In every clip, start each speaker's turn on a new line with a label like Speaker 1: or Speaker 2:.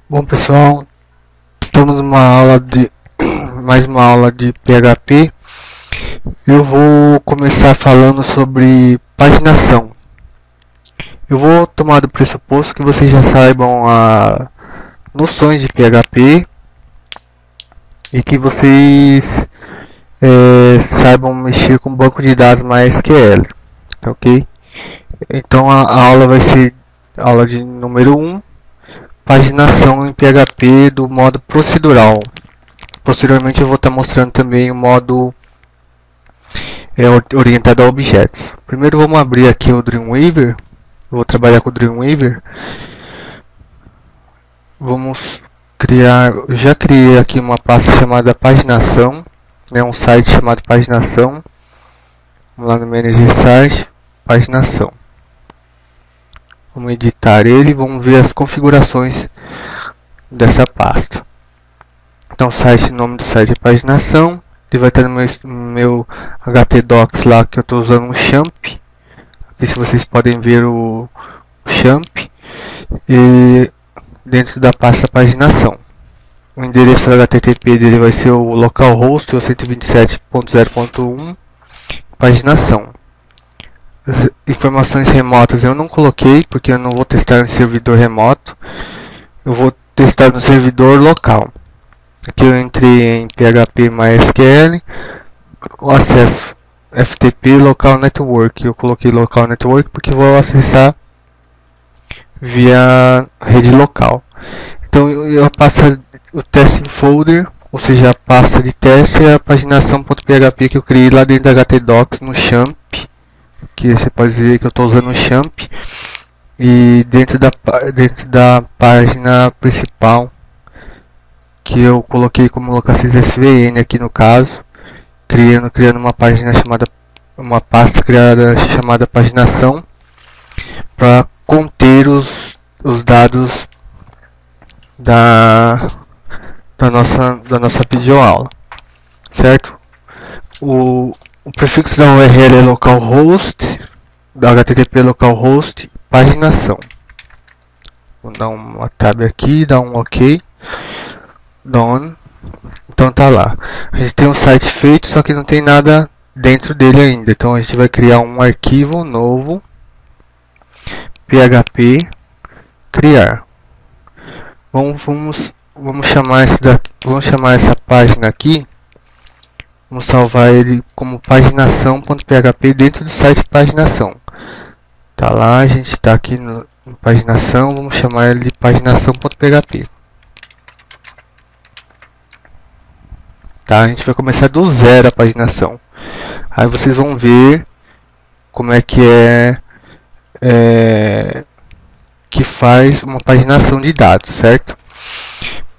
Speaker 1: Bom pessoal, estamos numa aula de mais uma aula de PHP. Eu vou começar falando sobre paginação. Eu vou tomar do pressuposto que vocês já saibam as noções de PHP e que vocês saibam mexer com banco de dados MySQL, ok? Então a aula vai ser a aula de número 1. Paginação em PHP do modo procedural. Posteriormente eu vou estar mostrando também o modo orientado a objetos. Primeiro vamos abrir aqui o Dreamweaver. Eu vou trabalhar com o Dreamweaver. Vamos criar, eu já criei aqui uma pasta chamada paginação, um site chamado paginação. Vamos lá no Manager Site, paginação. Vamos editar ele e vamos ver as configurações dessa pasta. Então, o nome do site é paginação. Ele vai estar no meu htdocs lá, que eu estou usando um champ. Aqui se vocês podem ver o champ. E dentro da pasta paginação. O endereço do HTTP dele vai ser o localhost 127.0.1 paginação. As informações remotas eu não coloquei porque eu não vou testar no servidor remoto. Eu vou testar no servidor local. Aqui eu entrei em PHP MySQL, o acesso FTP Local Network. Eu coloquei Local Network porque vou acessar via rede local. Então eu passo o testing folder, ou seja, a pasta de teste, é a paginação.php que eu criei lá dentro da htdocs no champ. Que você pode ver que eu estou usando o champ. E dentro da página principal, que eu coloquei como localização SVN aqui no caso, criando uma página uma pasta criada chamada paginação, para conter os dados da nossa videoaula, certo? O prefixo da URL é localhost, da HTTP localhost, paginação. Vou dar uma tab aqui, dar um OK. Done. Então tá lá. A gente tem um site feito, só que não tem nada dentro dele ainda. Então a gente vai criar um arquivo novo, php criar. Vamos chamar essa página aqui. Vamos salvar ele como paginação.php dentro do site paginação. Tá lá, a gente está aqui em paginação, vamos chamar ele de paginação.php. Tá, a gente vai começar do zero a paginação. Aí vocês vão ver como é que que faz uma paginação de dados, certo?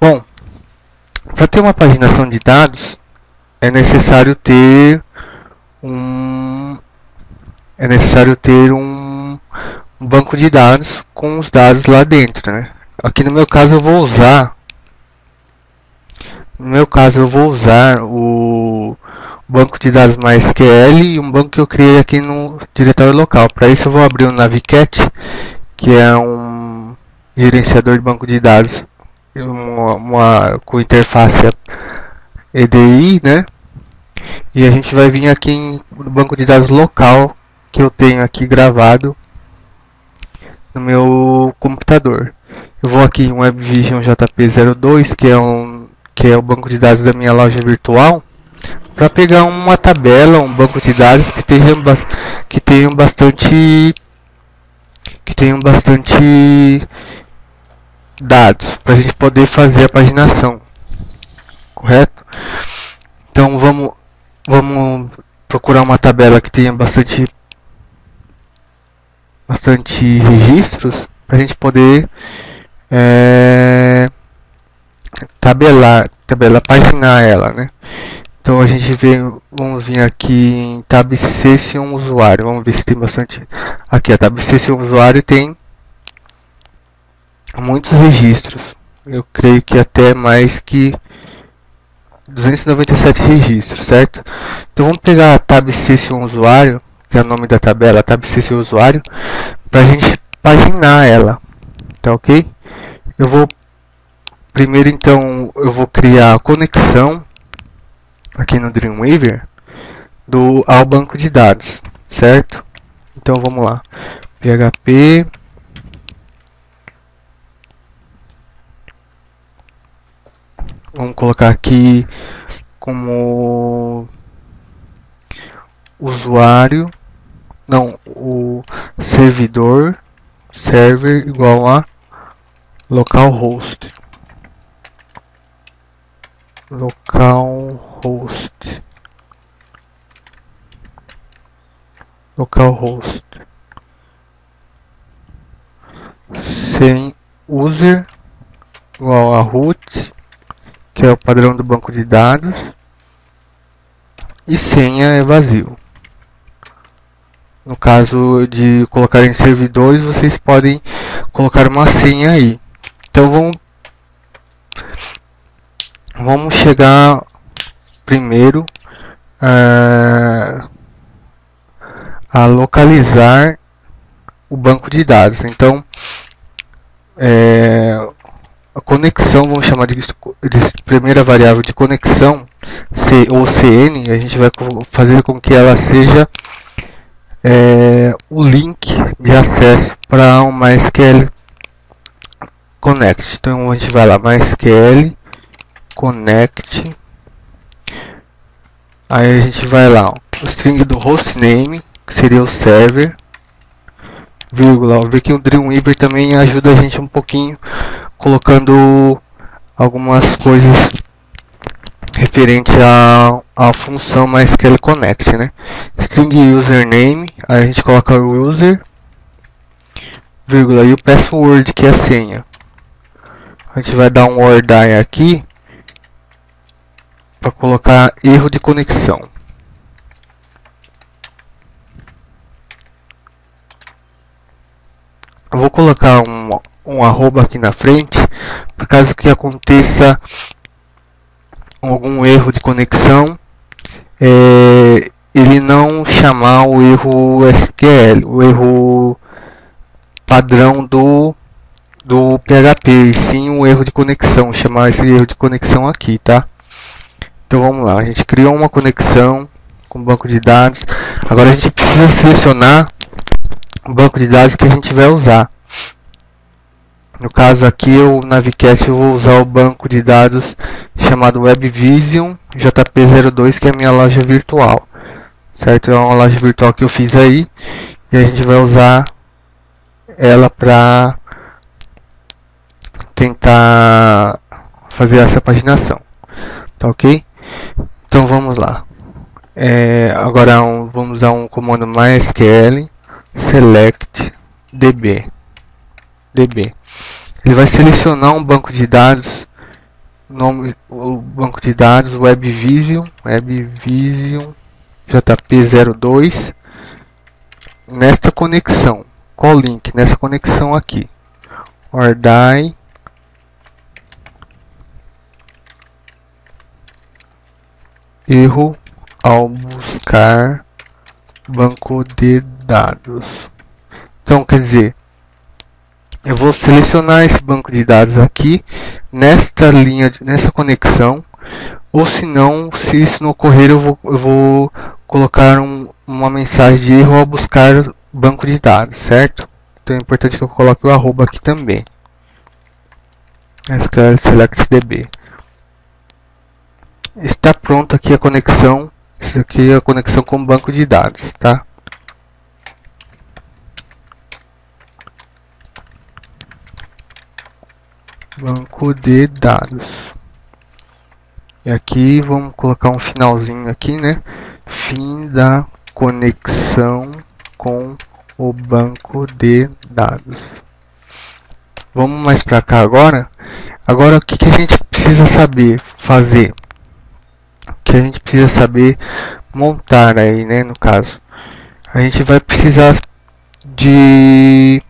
Speaker 1: Bom, para ter uma paginação de dados é necessário ter um banco de dados com os dados lá dentro, né? Aqui no meu caso eu vou usar o banco de dados MySQL e um banco que eu criei aqui no diretório local. Para isso eu vou abrir o Navicat, que é um gerenciador de banco de dados com interface EDI, né? E a gente vai vir aqui no banco de dados local que eu tenho aqui gravado no meu computador. Eu vou aqui em WebVision JP02, que é o banco de dados da minha loja virtual, para pegar uma tabela, um banco de dados que tenham bastante dados para a gente poder fazer a paginação, correto? Então vamos procurar uma tabela que tenha bastante registros para a gente poder paginar ela, né? Então a gente vamos vir aqui em tab Session usuário, vamos ver se tem bastante. Aqui a tab Session usuário tem muitos registros. Eu creio que até mais que 297 registros, certo? Então vamos pegar a tab Session usuário, que é o nome da tabela, tab Session usuário, para a gente paginar ela, tá ok? Eu vou Primeiro, então, eu vou criar a conexão aqui no Dreamweaver ao banco de dados, certo? Então vamos lá, PHP vamos colocar aqui como usuário, não, o servidor, server igual a localhost. Localhost sem user igual a root, que é o padrão do banco de dados, e senha é vazio. No caso de colocar em servidores, vocês podem colocar uma senha aí. Então vamos chegar primeiro a localizar o banco de dados. Então a conexão, vamos chamar de primeira variável de conexão, ou CN, a gente vai fazer com que ela seja o link de acesso para o MySQL Connect. Então a gente vai lá, MySQL Connect, aí a gente vai lá, o string do hostname, que seria o server, vírgula. Ver que o Dreamweaver também ajuda a gente um pouquinho, colocando algumas coisas referente à função MySQL Connect, né? String username, aí a gente coloca o user, vírgula, e o password, que é a senha. A gente vai dar um or die aqui para colocar erro de conexão. Eu vou colocar um arroba aqui na frente, por caso que aconteça algum erro de conexão, ele não chamar o erro SQL, o erro padrão do PHP, e sim o erro de conexão, chamar esse erro de conexão aqui, tá? Então vamos lá, a gente criou uma conexão com o banco de dados. Agora a gente precisa selecionar o banco de dados que a gente vai usar. No caso aqui, eu Navicast, eu vou usar o banco de dados chamado WebVision JP02, que é a minha loja virtual, certo? É uma loja virtual que eu fiz aí, e a gente vai usar ela para tentar fazer essa paginação, tá ok? Então vamos lá. Agora vamos usar um comando MySQL select db. Ele vai selecionar um banco de dados, o banco de dados WebVision JP02, nesta conexão. Qual link? Nessa conexão aqui. Or die erro ao buscar banco de dados. Então, quer dizer, eu vou selecionar esse banco de dados aqui nesta linha, nessa conexão, ou se não, se isso não ocorrer, eu vou colocar uma mensagem de erro ao buscar banco de dados, certo? Então é importante que eu coloque o arroba aqui também. SQL select db. Está pronto aqui a conexão. Isso aqui é a conexão com o banco de dados, tá? Banco de dados. E aqui vamos colocar um finalzinho aqui, né? Fim da conexão com o banco de dados. Vamos mais para cá agora. Agora o que a gente precisa saber fazer? O que a gente precisa saber montar aí, né? No caso, a gente vai precisar de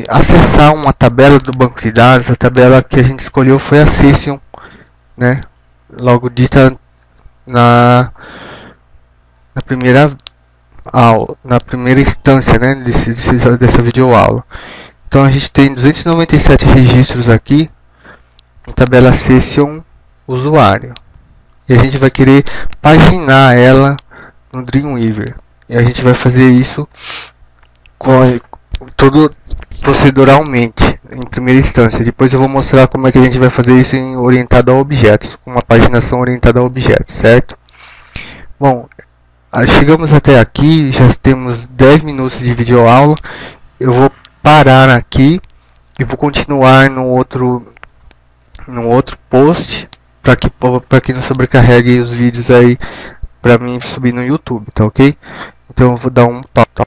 Speaker 1: acessar uma tabela do banco de dados. A tabela que a gente escolheu foi a Session, né? Logo dita na primeira aula, na primeira instância, né? Dessa videoaula. Então a gente tem 297 registros aqui na tabela Session usuário. E a gente vai querer paginar ela no Dreamweaver. E a gente vai fazer isso todo proceduralmente em primeira instância. Depois eu vou mostrar como é que a gente vai fazer isso em orientado a objetos, com uma paginação orientada a objetos, certo? Bom, chegamos até aqui, já temos 10 minutos de videoaula. Eu vou parar aqui e vou continuar no outro post para que não sobrecarregue os vídeos aí para mim subir no YouTube, tá ok? Então eu vou dar um pause.